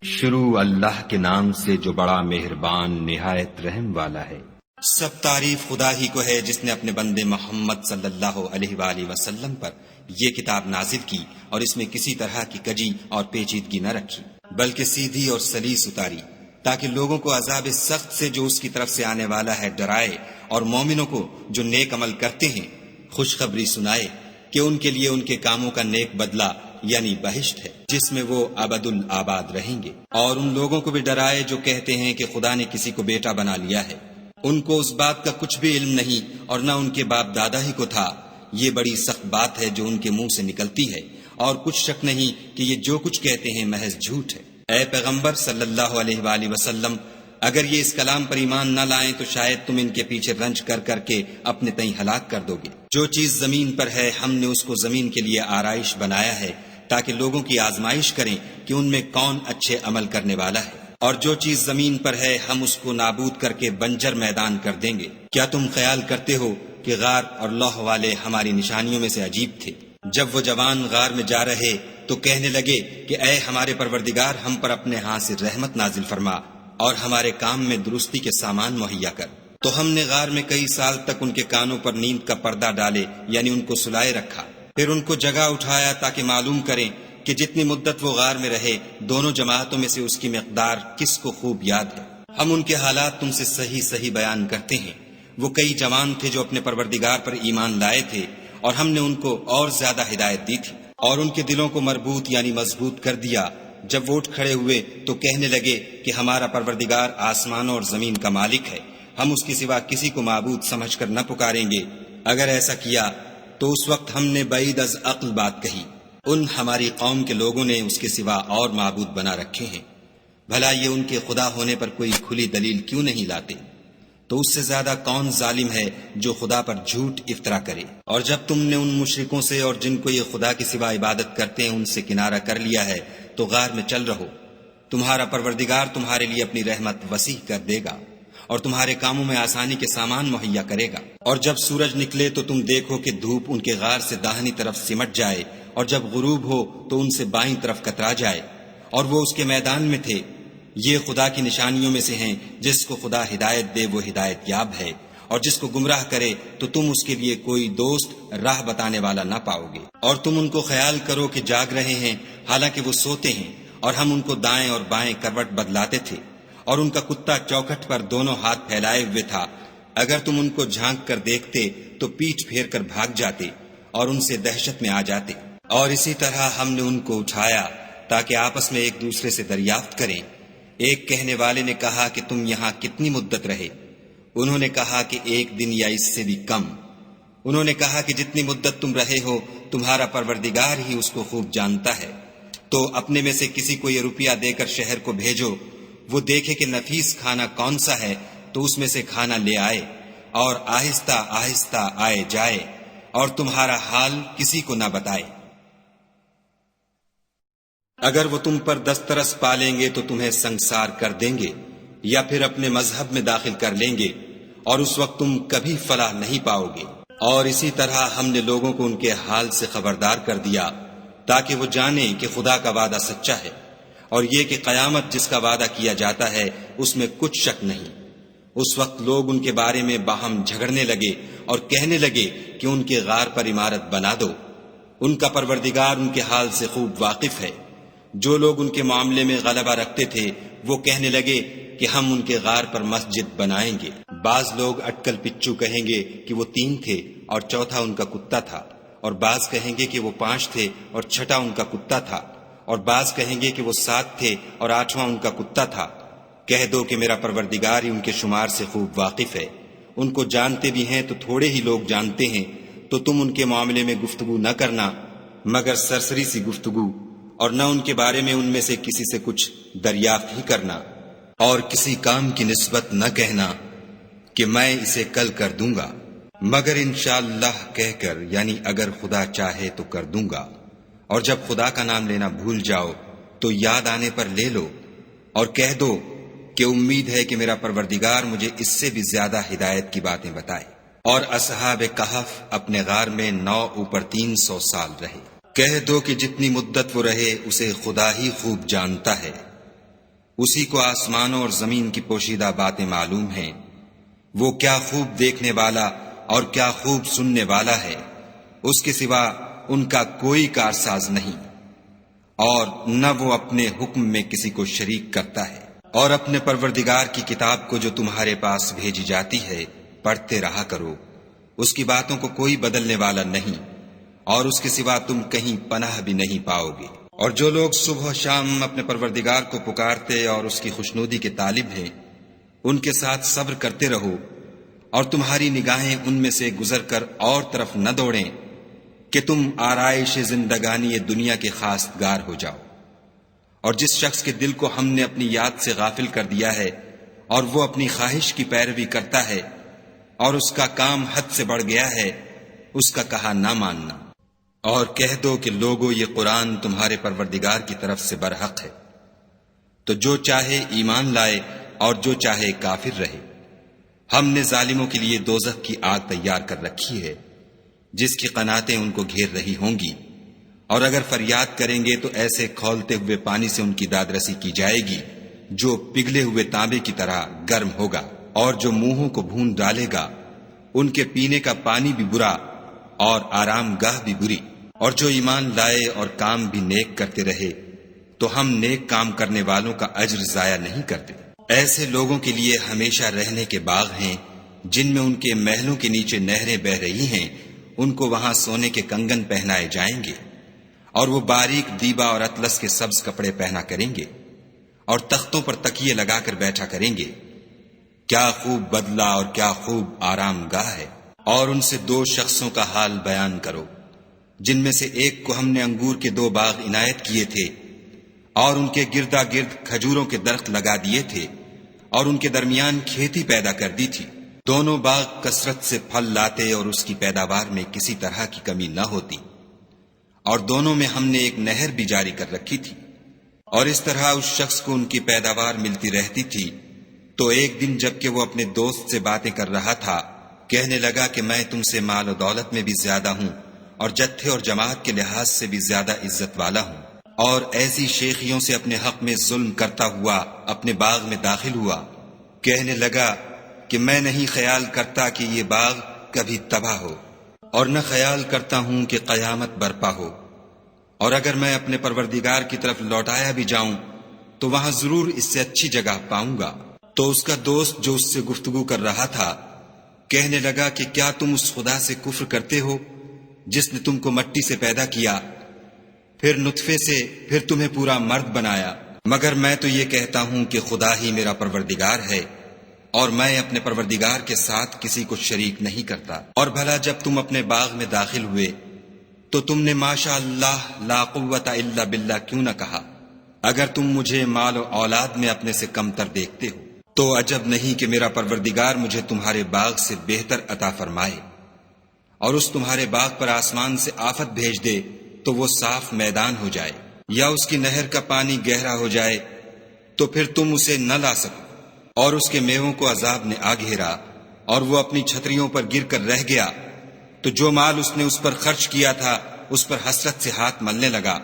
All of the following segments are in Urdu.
شروع اللہ کے نام سے جو بڑا مہربان نہایت رحم والا ہے۔ سب تعریف خدا ہی کو ہے جس نے اپنے بندے محمد صلی اللہ علیہ وآلہ وسلم پر یہ کتاب نازل کی اور اس میں کسی طرح کی کجی اور پیچیدگی نہ رکھی، بلکہ سیدھی اور سلیس اتاری تاکہ لوگوں کو عذاب سخت سے جو اس کی طرف سے آنے والا ہے ڈرائے، اور مومنوں کو جو نیک عمل کرتے ہیں خوشخبری سنائے کہ ان کے لیے ان کے کاموں کا نیک بدلہ یعنی بہشت ہے جس میں وہ ابد الآباد رہیں گے، اور ان لوگوں کو بھی ڈرائے جو کہتے ہیں کہ خدا نے کسی کو بیٹا بنا لیا ہے، ان کو اس بات کا کچھ بھی علم نہیں اور نہ ان کے باپ دادا ہی کو تھا۔ یہ بڑی سخت بات ہے جو ان کے منہ سے نکلتی ہے، اور کچھ شک نہیں کہ یہ جو کچھ کہتے ہیں محض جھوٹ ہے۔ اے پیغمبر صلی اللہ علیہ وآلہ وسلم، اگر یہ اس کلام پر ایمان نہ لائیں تو شاید تم ان کے پیچھے رنج کر کر کے اپنے تئیں ہلاک کر دو گے۔ جو چیز زمین پر ہے ہم نے اس کو زمین کے لیے آرائش بنایا ہے تاکہ لوگوں کی آزمائش کریں کہ ان میں کون اچھے عمل کرنے والا ہے، اور جو چیز زمین پر ہے ہم اس کو نابود کر کے بنجر میدان کر دیں گے۔ کیا تم خیال کرتے ہو کہ غار اور لوح والے ہماری نشانیوں میں سے عجیب تھے؟ جب وہ جوان غار میں جا رہے تو کہنے لگے کہ اے ہمارے پروردگار، ہم پر اپنے ہاں سے رحمت نازل فرما اور ہمارے کام میں درستی کے سامان مہیا کر۔ تو ہم نے غار میں کئی سال تک ان کے کانوں پر نیند کا پردہ ڈالے یعنی ان کو سلائے رکھا، پھر ان کو جگہ اٹھایا تاکہ معلوم کریں کہ جتنی مدت وہ غار میں رہے دونوں جماعتوں میں سے اس کی مقدار کس کو خوب یاد ہے۔ ہم ان کے حالات تم سے صحیح صحیح بیان کرتے ہیں۔ وہ کئی جوان تھے جو اپنے پروردگار پر ایمان لائے تھے، اور ہم نے ان کو اور زیادہ ہدایت دی تھی، اور ان کے دلوں کو مربوط یعنی مضبوط کر دیا۔ جب وہ اٹھ کھڑے ہوئے تو کہنے لگے کہ ہمارا پروردگار آسمانوں اور زمین کا مالک ہے، ہم اس کے سوا کسی کو معبود سمجھ کر نہ پکاریں گے۔ اگر ایسا کیا تو اس وقت ہم نے بعید از عقل بات کہی۔ ان ہماری قوم کے لوگوں نے اس کے سوا اور معبود بنا رکھے ہیں، بھلا یہ ان کے خدا ہونے پر کوئی کھلی دلیل کیوں نہیں لاتے؟ تو اس سے زیادہ کون ظالم ہے جو خدا پر جھوٹ افطرا کرے؟ اور جب تم نے ان مشرکوں سے اور جن کو یہ خدا کے سوا عبادت کرتے ہیں ان سے کنارہ کر لیا ہے تو غار میں چل رہو، تمہارا پروردگار تمہارے لیے اپنی رحمت وسیع کر دے گا اور تمہارے کاموں میں آسانی کے سامان مہیا کرے گا۔ اور جب سورج نکلے تو تم دیکھو کہ دھوپ ان کے غار سے داہنی طرف سمٹ جائے، اور جب غروب ہو تو ان سے بائیں طرف کترا جائے، اور وہ اس کے میدان میں تھے۔ یہ خدا کی نشانیوں میں سے ہیں، جس کو خدا ہدایت دے وہ ہدایت یاب ہے، اور جس کو گمراہ کرے تو تم اس کے لیے کوئی دوست راہ بتانے والا نہ پاؤ گے۔ اور تم ان کو خیال کرو کہ جاگ رہے ہیں حالانکہ وہ سوتے ہیں، اور ہم ان کو دائیں اور بائیں کروٹ بدلاتے تھے، اور ان کا کتا چوکھٹ پر دونوں ہاتھ پھیلائے ہوئے تھا۔ اگر تم ان کو جھانک کر دیکھتے تو پیٹھ پھیر کر بھاگ جاتے اور ان سے دہشت میں آ جاتے۔ اور اسی طرح ہم نے ان کو اٹھایا تاکہ آپس میں ایک دوسرے سے دریافت کریں۔ ایک کہنے والے نے کہا کہ تم یہاں کتنی مدت رہے؟ انہوں نے کہا کہ ایک دن یا اس سے بھی کم۔ انہوں نے کہا کہ جتنی مدت تم رہے ہو تمہارا پروردگار ہی اس کو خوب جانتا ہے۔ تو اپنے میں سے کسی کو یہ روپیہ دے کر شہر کو بھیجو، وہ دیکھے کہ نفیس کھانا کون سا ہے تو اس میں سے کھانا لے آئے، اور آہستہ آہستہ آئے جائے، اور تمہارا حال کسی کو نہ بتائے۔ اگر وہ تم پر دسترس پالیں گے تو تمہیں سنگسار کر دیں گے یا پھر اپنے مذہب میں داخل کر لیں گے، اور اس وقت تم کبھی فلاح نہیں پاؤ گے۔ اور اسی طرح ہم نے لوگوں کو ان کے حال سے خبردار کر دیا تاکہ وہ جانیں کہ خدا کا وعدہ سچا ہے، اور یہ کہ قیامت جس کا وعدہ کیا جاتا ہے اس میں کچھ شک نہیں۔ اس وقت لوگ ان کے بارے میں باہم جھگڑنے لگے اور کہنے لگے کہ ان کے غار پر عمارت بنا دو۔ ان کا پروردگار ان کے حال سے خوب واقف ہے۔ جو لوگ ان کے معاملے میں غلبہ رکھتے تھے وہ کہنے لگے کہ ہم ان کے غار پر مسجد بنائیں گے۔ بعض لوگ اٹکل پچو کہیں گے کہ وہ 3 تھے اور چوتھا ان کا کتا تھا، اور بعض کہیں گے کہ وہ 5 تھے اور چھٹا ان کا کتا تھا، اور بعض کہیں گے کہ وہ 7 تھے اور 8واں ان کا کتا تھا۔ کہہ دو کہ میرا پروردگار ہی ان کے شمار سے خوب واقف ہے۔ ان کو جانتے بھی ہیں تو تھوڑے ہی لوگ جانتے ہیں، تو تم ان کے معاملے میں گفتگو نہ کرنا مگر سرسری سی گفتگو، اور نہ ان کے بارے میں ان میں سے کسی سے کچھ دریافت ہی کرنا، اور کسی کام کی نسبت نہ کہنا کہ میں اسے کل کر دوں گا، مگر انشاءاللہ کہہ کر یعنی اگر خدا چاہے تو کر دوں گا۔ اور جب خدا کا نام لینا بھول جاؤ تو یاد آنے پر لے لو، اور کہہ دو کہ امید ہے کہ میرا پروردگار مجھے اس سے بھی زیادہ ہدایت کی باتیں بتائے۔ اور اصحاب کہف اپنے غار میں 9 اوپر 300 سال رہے۔ کہہ دو کہ جتنی مدت وہ رہے اسے خدا ہی خوب جانتا ہے۔ اسی کو آسمانوں اور زمین کی پوشیدہ باتیں معلوم ہیں، وہ کیا خوب دیکھنے والا اور کیا خوب سننے والا ہے، اس کے سوا ان کا کوئی کارساز نہیں، اور نہ وہ اپنے حکم میں کسی کو شریک کرتا ہے۔ اور اپنے پروردگار کی کتاب کو جو تمہارے پاس بھیجی جاتی ہے پڑھتے رہا کرو، اس کی باتوں کو کوئی بدلنے والا نہیں، اور اس کے سوا تم کہیں پناہ بھی نہیں پاؤ گے۔ اور جو لوگ صبح و شام اپنے پروردگار کو پکارتے اور اس کی خوشنودی کے طالب ہیں، ان کے ساتھ صبر کرتے رہو، اور تمہاری نگاہیں ان میں سے گزر کر اور طرف نہ دوڑیں کہ تم آرائش زندگانی دنیا کے خاص گار ہو جاؤ۔ اور جس شخص کے دل کو ہم نے اپنی یاد سے غافل کر دیا ہے اور وہ اپنی خواہش کی پیروی کرتا ہے اور اس کا کام حد سے بڑھ گیا ہے، اس کا کہا نہ ماننا، اور کہہ دو کہ لوگو یہ قرآن تمہارے پروردگار کی طرف سے برحق ہے، تو جو چاہے ایمان لائے اور جو چاہے کافر رہے۔ ہم نے ظالموں کے لیے دوزخ کی آگ تیار کر رکھی ہے جس کی قناتیں ان کو گھیر رہی ہوں گی، اور اگر فریاد کریں گے تو ایسے کھولتے ہوئے پانی سے ان کی دادرسی کی جائے گی جو پگھلے ہوئے تانبے کی طرح گرم ہوگا، اور جو منہوں کو بھون ڈالے گا ان کے پینے کا پانی بھی برا اور آرام گاہ بھی بری۔ اور جو ایمان لائے اور کام بھی نیک کرتے رہے تو ہم نیک کام کرنے والوں کا اجر ضائع نہیں کرتے۔ ایسے لوگوں کے لیے ہمیشہ رہنے کے باغ ہیں جن میں ان کے محلوں کے نیچے نہریں بہ رہی ہیں، ان کو وہاں سونے کے کنگن پہنائے جائیں گے، اور وہ باریک دیبا اور اطلس کے سبز کپڑے پہنا کریں گے، اور تختوں پر تکیے لگا کر بیٹھا کریں گے۔ کیا خوب بدلہ اور کیا خوب آرام گاہ ہے۔ اور ان سے دو شخصوں کا حال بیان کرو جن میں سے ایک کو ہم نے انگور کے 2 باغ عنایت کیے تھے اور ان کے گردا گرد کھجوروں کے درخت لگا دیے تھے اور ان کے درمیان کھیتی پیدا کر دی تھی۔ دونوں باغ کثرت سے پھل لاتے اور اس کی پیداوار میں کسی طرح کی کمی نہ ہوتی، اور دونوں میں ہم نے ایک نہر بھی جاری کر رکھی تھی، اور اس طرح اس شخص کو ان کی پیداوار ملتی رہتی تھی۔ تو ایک دن جب کہ وہ اپنے دوست سے باتیں کر رہا تھا، کہنے لگا کہ میں تم سے مال و دولت میں بھی زیادہ ہوں اور جتھے اور جماعت کے لحاظ سے بھی زیادہ عزت والا ہوں، اور ایسی شیخیوں سے اپنے حق میں ظلم کرتا ہوا اپنے باغ میں داخل ہوا۔ کہنے لگا کہ میں نہیں خیال کرتا کہ یہ باغ کبھی تباہ ہو، اور نہ خیال کرتا ہوں کہ قیامت برپا ہو، اور اگر میں اپنے پروردگار کی طرف لوٹایا بھی جاؤں تو وہاں ضرور اس سے اچھی جگہ پاؤں گا۔ تو اس کا دوست جو اس سے گفتگو کر رہا تھا کہنے لگا کہ کیا تم اس خدا سے کفر کرتے ہو جس نے تم کو مٹی سے پیدا کیا، پھر نطفے سے، پھر تمہیں پورا مرد بنایا؟ مگر میں تو یہ کہتا ہوں کہ خدا ہی میرا پروردگار ہے، اور میں اپنے پروردگار کے ساتھ کسی کو شریک نہیں کرتا۔ اور بھلا جب تم اپنے باغ میں داخل ہوئے تو تم نے ماشاء اللہ لا قوت الا باللہ کیوں نہ کہا؟ اگر تم مجھے مال و اولاد میں اپنے سے کمتر دیکھتے ہو تو عجب نہیں کہ میرا پروردگار مجھے تمہارے باغ سے بہتر عطا فرمائے، اور اس تمہارے باغ پر آسمان سے آفت بھیج دے تو وہ صاف میدان ہو جائے، یا اس کی نہر کا پانی گہرا ہو جائے تو پھر تم اسے نہ لا سکو، اور اس کے میووں کو عذاب نے آ گھیرا اور وہ اپنی چھتریوں پر گر کر رہ گیا، تو جو مال اس نے اس پر خرچ کیا تھا اس پر حسرت سے ہاتھ ملنے لگا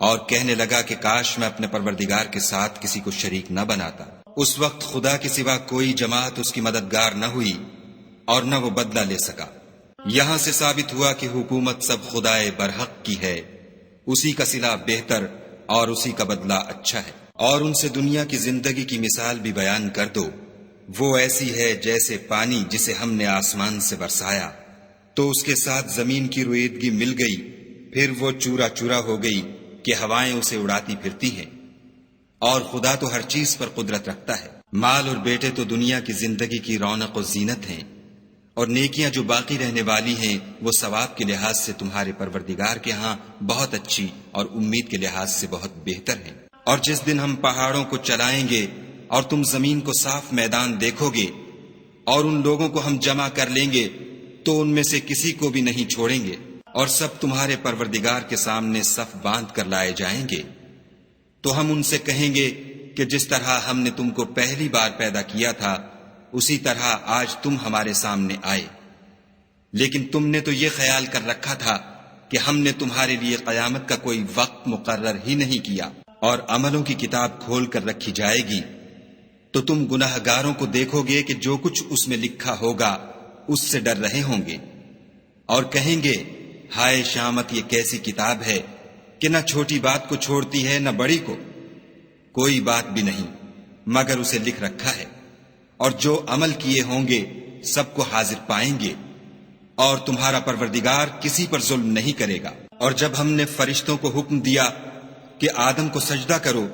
اور کہنے لگا کہ کاش میں اپنے پروردگار کے ساتھ کسی کو شریک نہ بناتا۔ اس وقت خدا کے سوا کوئی جماعت اس کی مددگار نہ ہوئی اور نہ وہ بدلہ لے سکا۔ یہاں سے ثابت ہوا کہ حکومت سب خدائے برحق کی ہے، اسی کا صلہ بہتر اور اسی کا بدلہ اچھا ہے۔ اور ان سے دنیا کی زندگی کی مثال بھی بیان کر دو، وہ ایسی ہے جیسے پانی جسے ہم نے آسمان سے برسایا تو اس کے ساتھ زمین کی رویدگی مل گئی، پھر وہ چورا چورا ہو گئی کہ ہوائیں اسے اڑاتی پھرتی ہیں۔ اور خدا تو ہر چیز پر قدرت رکھتا ہے۔ مال اور بیٹے تو دنیا کی زندگی کی رونق و زینت ہیں، اور نیکیاں جو باقی رہنے والی ہیں وہ ثواب کے لحاظ سے تمہارے پروردگار کے ہاں بہت اچھی اور امید کے لحاظ سے بہت بہتر ہیں۔ اور جس دن ہم پہاڑوں کو چلائیں گے اور تم زمین کو صاف میدان دیکھو گے اور ان لوگوں کو ہم جمع کر لیں گے تو ان میں سے کسی کو بھی نہیں چھوڑیں گے، اور سب تمہارے پروردگار کے سامنے صف باندھ کر لائے جائیں گے۔ تو ہم ان سے کہیں گے کہ جس طرح ہم نے تم کو پہلی بار پیدا کیا تھا اسی طرح آج تم ہمارے سامنے آئے، لیکن تم نے تو یہ خیال کر رکھا تھا کہ ہم نے تمہارے لیے قیامت کا کوئی وقت مقرر ہی نہیں کیا، اور عملوں کی کتاب کھول کر رکھی جائے گی تو تم گناہ گاروں کو دیکھو گے کہ جو کچھ اس میں لکھا ہوگا اس سے ڈر رہے ہوں گے، اور کہیں گے ہائے شامت، یہ کیسی کتاب ہے کہ نہ چھوٹی بات کو چھوڑتی ہے نہ بڑی کو، کوئی بات بھی نہیں مگر اسے لکھ رکھا ہے، اور جو عمل کیے ہوں گے سب کو حاضر پائیں گے، اور تمہارا پروردگار کسی پر ظلم نہیں کرے گا۔ اور جب ہم نے فرشتوں کو حکم دیا کہ آدم کو سجدہ کرو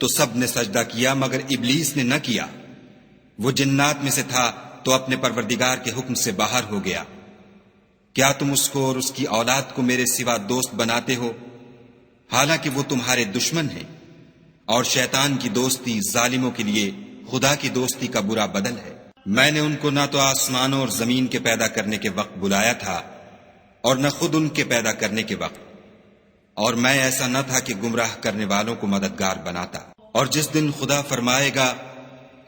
تو سب نے سجدہ کیا مگر ابلیس نے نہ کیا، وہ جنات میں سے تھا تو اپنے پروردگار کے حکم سے باہر ہو گیا۔ کیا تم اس کو اور اس کی اولاد کو میرے سوا دوست بناتے ہو، حالانکہ وہ تمہارے دشمن ہیں، اور شیطان کی دوستی ظالموں کے لیے خدا کی دوستی کا برا بدل ہے۔ میں نے ان کو نہ تو آسمانوں اور زمین کے پیدا کرنے کے وقت بلایا تھا اور نہ خود ان کے پیدا کرنے کے وقت، اور میں ایسا نہ تھا کہ گمراہ کرنے والوں کو مددگار بناتا۔ اور جس دن خدا فرمائے گا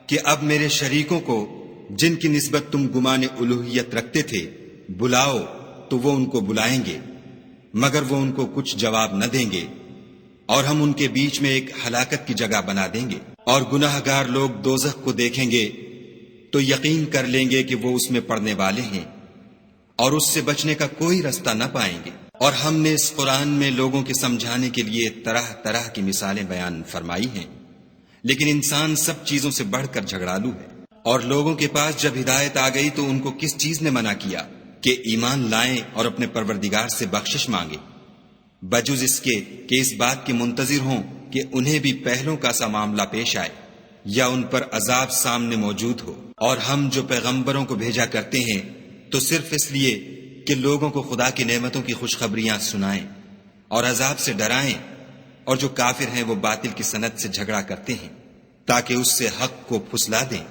کہ اب میرے شریکوں کو جن کی نسبت تم گمان الوہیت رکھتے تھے بلاؤ، تو وہ ان کو بلائیں گے مگر وہ ان کو کچھ جواب نہ دیں گے، اور ہم ان کے بیچ میں ایک ہلاکت کی جگہ بنا دیں گے۔ اور گناہ گار لوگ دوزخ کو دیکھیں گے تو یقین کر لیں گے کہ وہ اس میں پڑنے والے ہیں، اور اس سے بچنے کا کوئی رستہ نہ پائیں گے۔ اور ہم نے اس قرآن میں لوگوں کے سمجھانے کے لیے طرح طرح کی مثالیں بیان فرمائی ہیں، لیکن انسان سب چیزوں سے بڑھ کر جھگڑالو ہے۔ اور لوگوں کے پاس جب ہدایت آ گئی تو ان کو کس چیز نے منع کیا کہ ایمان لائیں اور اپنے پروردگار سے بخشش مانگیں، بجز اس کے کہ اس بات کے منتظر ہوں کہ انہیں بھی پہلوں کا سا معاملہ پیش آئے یا ان پر عذاب سامنے موجود ہو۔ اور ہم جو پیغمبروں کو بھیجا کرتے ہیں تو صرف اس لیے کہ لوگوں کو خدا کی نعمتوں کی خوشخبریاں سنائیں اور عذاب سے ڈرائیں، اور جو کافر ہیں وہ باطل کی سند سے جھگڑا کرتے ہیں تاکہ اس سے حق کو پھسلا دیں۔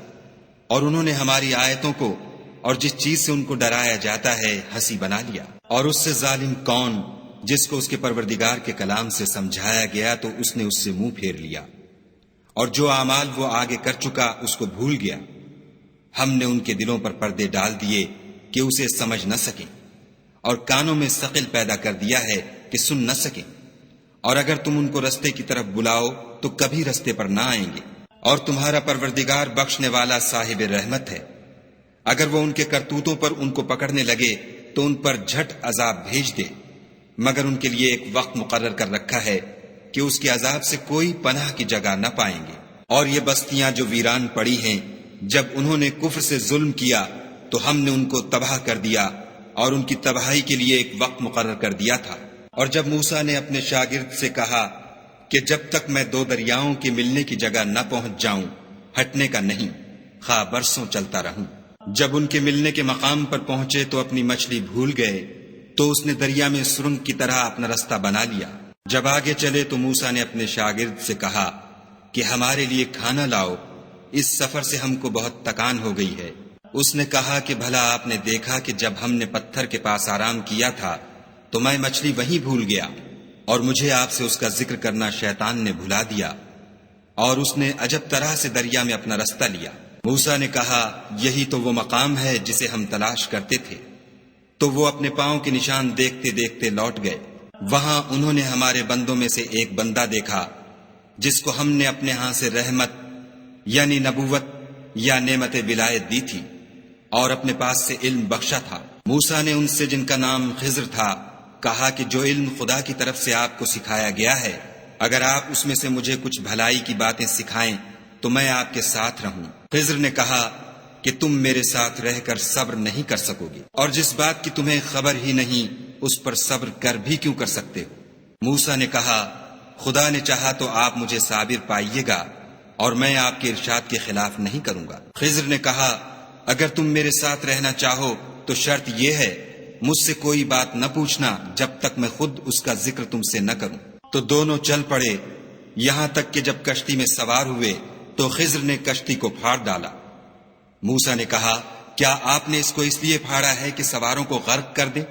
اور انہوں نے ہماری آیتوں کو اور جس چیز سے ان کو ڈرایا جاتا ہے ہنسی بنا لیا۔ اور اس سے ظالم کون جس کو اس کے پروردگار کے کلام سے سمجھایا گیا تو اس نے اس سے منہ پھیر لیا، اور جو اعمال وہ آگے کر چکا اس کو بھول گیا۔ ہم نے ان کے دلوں پر پردے ڈال دیے کہ اسے سمجھ نہ سکیں، اور کانوں میں ثقل پیدا کر دیا ہے کہ سن نہ سکیں، اور اگر تم ان کو رستے کی طرف بلاؤ تو کبھی رستے پر نہ آئیں گے۔ اور تمہارا پروردگار بخشنے والا صاحب رحمت ہے، اگر وہ ان کے کرتوتوں پر ان کو پکڑنے لگے تو ان پر جھٹ عذاب بھیج دے، مگر ان کے لیے ایک وقت مقرر کر رکھا ہے کہ اس کے عذاب سے کوئی پناہ کی جگہ نہ پائیں گے۔ اور یہ بستیاں جو ویران پڑی ہیں، جب انہوں نے کفر سے ظلم کیا تو ہم نے ان کو تباہ کر دیا اور ان کی تباہی کے لیے ایک وقت مقرر کر دیا تھا۔ اور جب موسیٰ نے اپنے شاگرد سے کہا کہ جب تک میں دو دریاؤں کے ملنے کی جگہ نہ پہنچ جاؤں ہٹنے کا نہیں، خواہ برسوں چلتا رہوں۔ جب ان کے ملنے کے مقام پر پہنچے تو اپنی مچھلی بھول گئے تو اس نے دریا میں سرنگ کی طرح اپنا رستہ بنا لیا۔ جب آگے چلے تو موسیٰ نے اپنے شاگرد سے کہا کہ ہمارے لیے کھانا لاؤ، اس سفر سے ہم کو بہت تکان ہو گئی ہے۔ اس نے کہا کہ بھلا آپ نے دیکھا کہ جب ہم نے پتھر کے پاس آرام کیا تھا تو میں مچھلی وہیں بھول گیا، اور مجھے آپ سے اس کا ذکر کرنا شیطان نے بھلا دیا، اور اس نے عجب طرح سے دریا میں اپنا رستہ لیا۔ موسیٰ نے کہا یہی تو وہ مقام ہے جسے ہم تلاش کرتے تھے۔ تو وہ اپنے پاؤں کے نشان دیکھتے دیکھتے لوٹ گئے۔ وہاں انہوں نے ہمارے بندوں میں سے ایک بندہ دیکھا جس کو ہم نے اپنے ہاں سے رحمت یعنی نبوت یا نعمت ولایت دی تھی اور اپنے پاس سے علم بخشا تھا۔ موسیٰ نے ان سے جن کا نام خضر تھا کہا کہ جو علم خدا کی طرف سے آپ کو سکھایا گیا ہے، اگر آپ اس میں سے مجھے کچھ بھلائی کی باتیں سکھائیں تو میں آپ کے ساتھ رہوں۔ خضر نے کہا کہ تم میرے ساتھ رہ کر صبر نہیں کر سکو گے، اور جس بات کی تمہیں خبر ہی نہیں اس پر صبر کر بھی کیوں کر سکتے ہو؟ موسیٰ نے کہا خدا نے چاہا تو آپ مجھے صابر پائیے گا اور میں آپ کے ارشاد کے خلاف نہیں کروں گا۔ خضر نے کہا اگر تم میرے ساتھ رہنا چاہو تو شرط یہ ہے مجھ سے کوئی بات نہ پوچھنا جب تک میں خود اس کا ذکر تم سے نہ کروں۔ تو دونوں چل پڑے، یہاں تک کہ جب کشتی میں سوار ہوئے تو خضر نے کشتی کو پھاڑ ڈالا۔ موسیٰ نے کہا کیا آپ نے اس کو اس لیے پھاڑا ہے کہ سواروں کو غرق کر دے؟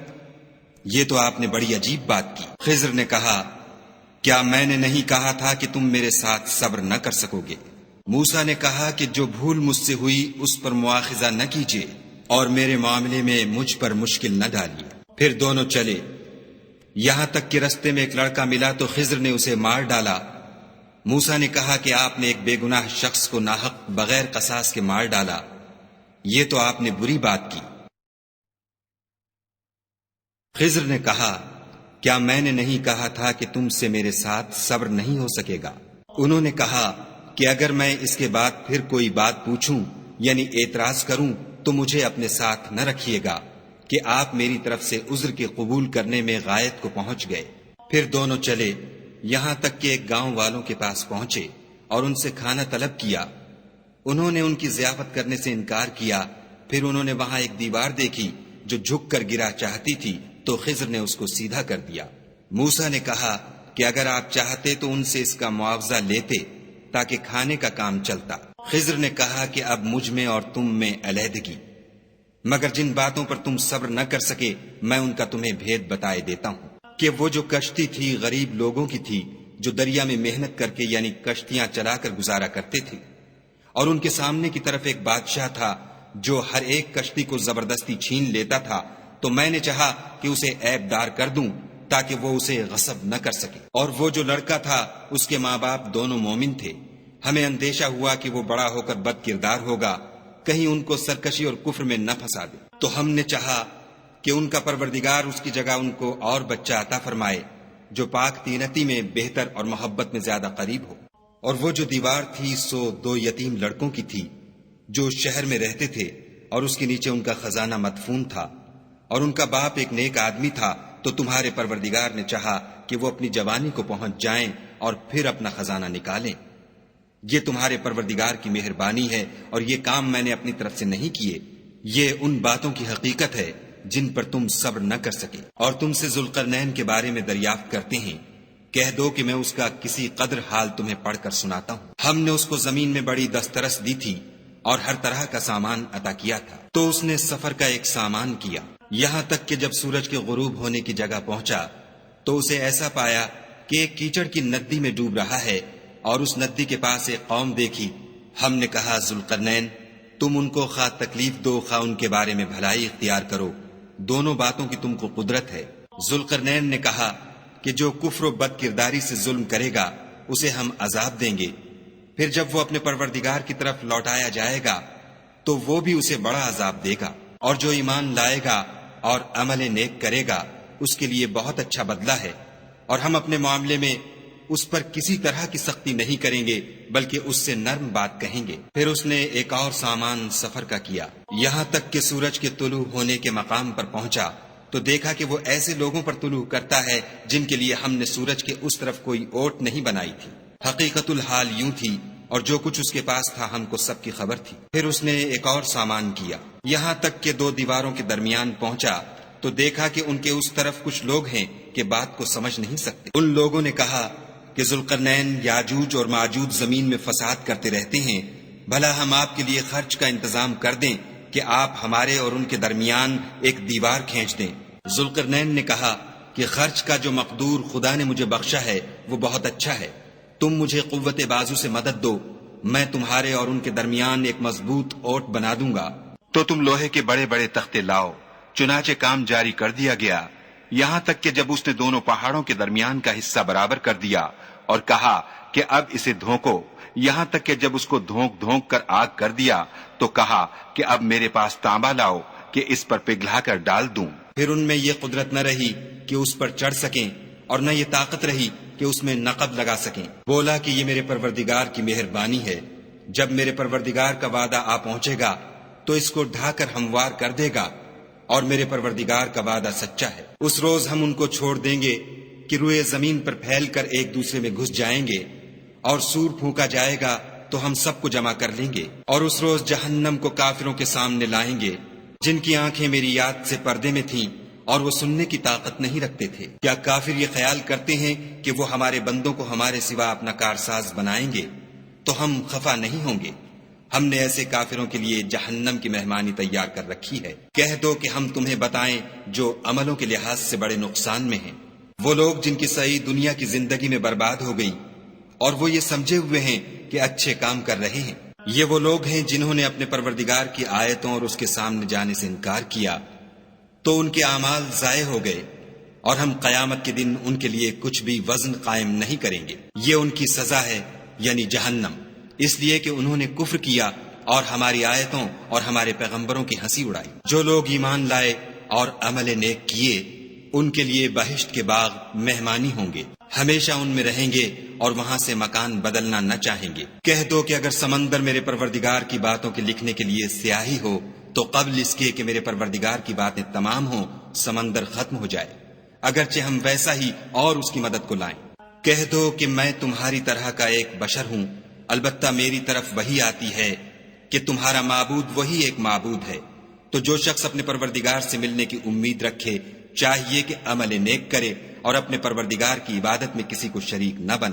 یہ تو آپ نے بڑی عجیب بات کی۔ خضر نے کہا کیا میں نے نہیں کہا تھا کہ تم میرے ساتھ صبر نہ کر سکو گے؟ موسیٰ نے کہا کہ جو بھول مجھ سے ہوئی اس پر مواخذہ نہ کیجیے اور میرے معاملے میں مجھ پر مشکل نہ ڈالیے۔ پھر دونوں چلے، یہاں تک کہ رستے میں ایک لڑکا ملا تو خضر نے اسے مار ڈالا موسیٰ نے کہا کہ آپ نے ایک بے گناہ شخص کو ناحق بغیر قصاص کے مار ڈالا، یہ تو آپ نے بری بات کی۔ خضر نے کہا کیا میں نے نہیں کہا تھا کہ تم سے میرے ساتھ صبر نہیں ہو سکے گا؟ انہوں نے کہا کہ اگر میں اس کے بعد پھر کوئی بات پوچھوں یعنی اعتراض کروں تو مجھے اپنے ساتھ نہ رکھیے گا کہ آپ میری طرف سے عذر کے قبول کرنے میں غایت کو پہنچ گئے۔ پھر دونوں چلے یہاں تک کہ ایک گاؤں والوں کے پاس پہنچے اور ان سے کھانا طلب کیا۔ انہوں نے ان کی ضیافت کرنے سے انکار کیا۔ پھر انہوں نے وہاں ایک دیوار دیکھی جو جھک کر گرا چاہتی تھی تو خضر نے اس کو سیدھا کر دیا۔ موسیٰ نے کہا کہ اگر آپ چاہتے تو ان سے اس کا معاوضہ لیتے تاکہ کھانے کا کام چلتا۔ خضر نے کہا کہ اب مجھ میں اور تم میں علیحدگی، مگر جن باتوں پر تم صبر نہ کر سکے میں ان کا تمہیں بھید بتائے دیتا ہوں کہ وہ جو کشتی تھی غریب لوگوں کی تھی جو دریا میں محنت کر کے یعنی کشتیاں چلا کر گزارا کرتے تھے، اور ان کے سامنے کی طرف ایک بادشاہ تھا جو ہر ایک کشتی کو زبردستی چھین لیتا تھا، تو میں نے چاہا کہ اسے عیب دار کر دوں تاکہ وہ اسے غصب نہ کر سکے۔ اور وہ جو لڑکا تھا اس کے ماں باپ دونوں مومن تھے، ہمیں اندیشہ ہوا کہ وہ بڑا ہو کر بد کردار ہوگا، کہیں ان کو سرکشی اور کفر میں نہ پھنسا دے، تو ہم نے چاہا کہ ان کا پروردگار اس کی جگہ ان کو اور بچہ عطا فرمائے جو پاک تینتی میں بہتر اور محبت میں زیادہ قریب ہو۔ اور وہ جو دیوار تھی سو 2 یتیم لڑکوں کی تھی جو شہر میں رہتے تھے، اور اس کے نیچے ان کا خزانہ مدفون تھا، اور ان کا باپ ایک نیک آدمی تھا، تو تمہارے پروردگار نے چاہا کہ وہ اپنی جوانی کو پہنچ جائیں اور پھر اپنا خزانہ نکالیں۔ یہ تمہارے پروردگار کی مہربانی ہے اور یہ کام میں نے اپنی طرف سے نہیں کیے، یہ ان باتوں کی حقیقت ہے جن پر تم صبر نہ کر سکے۔ اور تم سے ذوالقرنین کے بارے میں دریافت کرتے ہیں، کہہ دو کہ میں اس کا کسی قدر حال تمہیں پڑھ کر سناتا ہوں۔ ہم نے اس کو زمین میں بڑی دسترس دی تھی اور ہر طرح کا سامان عطا کیا تھا، تو اس نے سفر کا ایک سامان کیا، یہاں تک کہ جب سورج کے غروب ہونے کی جگہ پہنچا تو اسے ایسا پایا کہ ایک کیچڑ کی ندی میں ڈوب رہا ہے، اور اس ندی کے پاس ایک قوم دیکھی۔ ہم نے کہا ذوالقرنین تم ان کو خواہ تکلیف دو خواہ ان کے بارے میں بھلائی اختیار کرو، دونوں باتوں کی تم کو قدرت ہے۔ ذوالقرنین نے کہا کہ جو کفر و بد کرداری سے ظلم کرے گا اسے ہم عذاب دیں گے، پھر جب وہ اپنے پروردگار کی طرف لوٹایا جائے گا تو وہ بھی اسے بڑا عذاب دے گا، اور جو ایمان لائے گا اور عمل نیک کرے گا اس کے لیے بہت اچھا بدلہ ہے، اور ہم اپنے معاملے میں اس پر کسی طرح کی سختی نہیں کریں گے بلکہ اس سے نرم بات کہیں گے۔ پھر اس نے ایک اور سامان سفر کا کیا، یہاں تک کہ سورج کے طلوع ہونے کے مقام پر پہنچا تو دیکھا کہ وہ ایسے لوگوں پر طلوع کرتا ہے جن کے لیے ہم نے سورج کے اس طرف کوئی اوٹ نہیں بنائی تھی۔ حقیقت الحال یوں تھی اور جو کچھ اس کے پاس تھا ہم کو سب کی خبر تھی۔ پھر اس نے ایک اور سامان کیا، یہاں تک کہ 2 دیواروں کے درمیان پہنچا تو دیکھا کہ ان کے اس طرف کچھ لوگ ہیں کہ بات کو سمجھ نہیں سکتے۔ ان لوگوں نے کہا کہ ذوالقرنین یاجوج اور ماجوج زمین میں فساد کرتے رہتے ہیں، بھلا ہم آپ کے لیے خرچ کا انتظام کر دیں کہ آپ ہمارے اور ان کے درمیان ایک دیوار کھینچ دیں۔ ذوالقرنین نے کہا کہ خرچ کا جو مقدور خدا نے مجھے بخشا ہے وہ بہت اچھا ہے، تم مجھے قوت بازو سے مدد دو، میں تمہارے اور ان کے درمیان ایک مضبوط اوٹ بنا دوں گا۔ تو تم لوہے کے بڑے بڑے تختے لاؤ۔ چنانچہ کام جاری کر دیا گیا، یہاں تک کہ جب اس نے دونوں پہاڑوں کے درمیان کا حصہ برابر کر دیا اور کہا کہ اب اسے دھونکو، یہاں تک کہ جب اس کو دھونک دھونک کر آگ کر دیا تو کہا کہ اب میرے پاس تانبا لاؤ کہ اس پر پگھلا کر ڈال دوں۔ پھر ان میں یہ قدرت نہ رہی کہ اس پر چڑھ سکیں اور نہ یہ طاقت رہی کہ اس میں نقب لگا سکیں۔ بولا کہ یہ میرے پروردگار کی مہربانی ہے، جب میرے پروردگار کا وعدہ آ پہنچے گا تو اس کو ڈھا کر ہموار کر دے گا، اور میرے پروردگار کا وعدہ سچا ہے۔ اس روز ہم ان کو چھوڑ دیں گے کہ روئے زمین پر پھیل کر ایک دوسرے میں گھس جائیں گے، اور سور پھونکا جائے گا تو ہم سب کو جمع کر لیں گے، اور اس روز جہنم کو کافروں کے سامنے لائیں گے جن کی آنکھیں میری یاد سے پردے میں تھیں اور وہ سننے کی طاقت نہیں رکھتے تھے۔ کیا کافر یہ خیال کرتے ہیں کہ وہ ہمارے بندوں کو ہمارے سوا اپنا کارساز بنائیں گے تو ہم خفا نہیں ہوں گے؟ ہم نے ایسے کافروں کے لیے جہنم کی مہمانی تیار کر رکھی ہے۔ کہہ دو کہ ہم تمہیں بتائیں جو عملوں کے لحاظ سے بڑے نقصان میں ہیں، وہ لوگ جن کی سعی دنیا کی زندگی میں برباد ہو گئی اور وہ یہ سمجھے ہوئے ہیں کہ اچھے کام کر رہے ہیں۔ یہ وہ لوگ ہیں جنہوں نے اپنے پروردگار کی آیتوں اور اس کے سامنے جانے سے انکار کیا تو ان کے اعمال ضائع ہو گئے، اور ہم قیامت کے دن ان کے لیے کچھ بھی وزن قائم نہیں کریں گے. یہ ان کی سزا ہے یعنی جہنم، اس لیے کہ انہوں نے کفر کیا اور ہماری آیتوں اور ہمارے پیغمبروں کی ہنسی اڑائی. جو لوگ ایمان لائے اور عمل نیک کیے ان کے لیے بہشت کے باغ مہمانی ہوں گے، ہمیشہ ان میں رہیں گے اور وہاں سے مکان بدلنا نہ چاہیں گے. کہہ دو کہ اگر سمندر میرے پروردگار کی باتوں کے لکھنے کے لیے سیاہی ہو تو قبل اس کے کہ میرے پروردگار کی باتیں تمام ہوں سمندر ختم ہو جائے، اگرچہ ہم ویسا ہی اور اس کی مدد کو لائیں. کہہ دو کہ میں تمہاری طرح کا ایک بشر ہوں، البتہ میری طرف وہی آتی ہے کہ تمہارا معبود وہی ایک معبود ہے. تو جو شخص اپنے پروردگار سے ملنے کی امید رکھے چاہیے کہ عمل نیک کرے اور اپنے پروردگار کی عبادت میں کسی کو شریک نہ بنائے.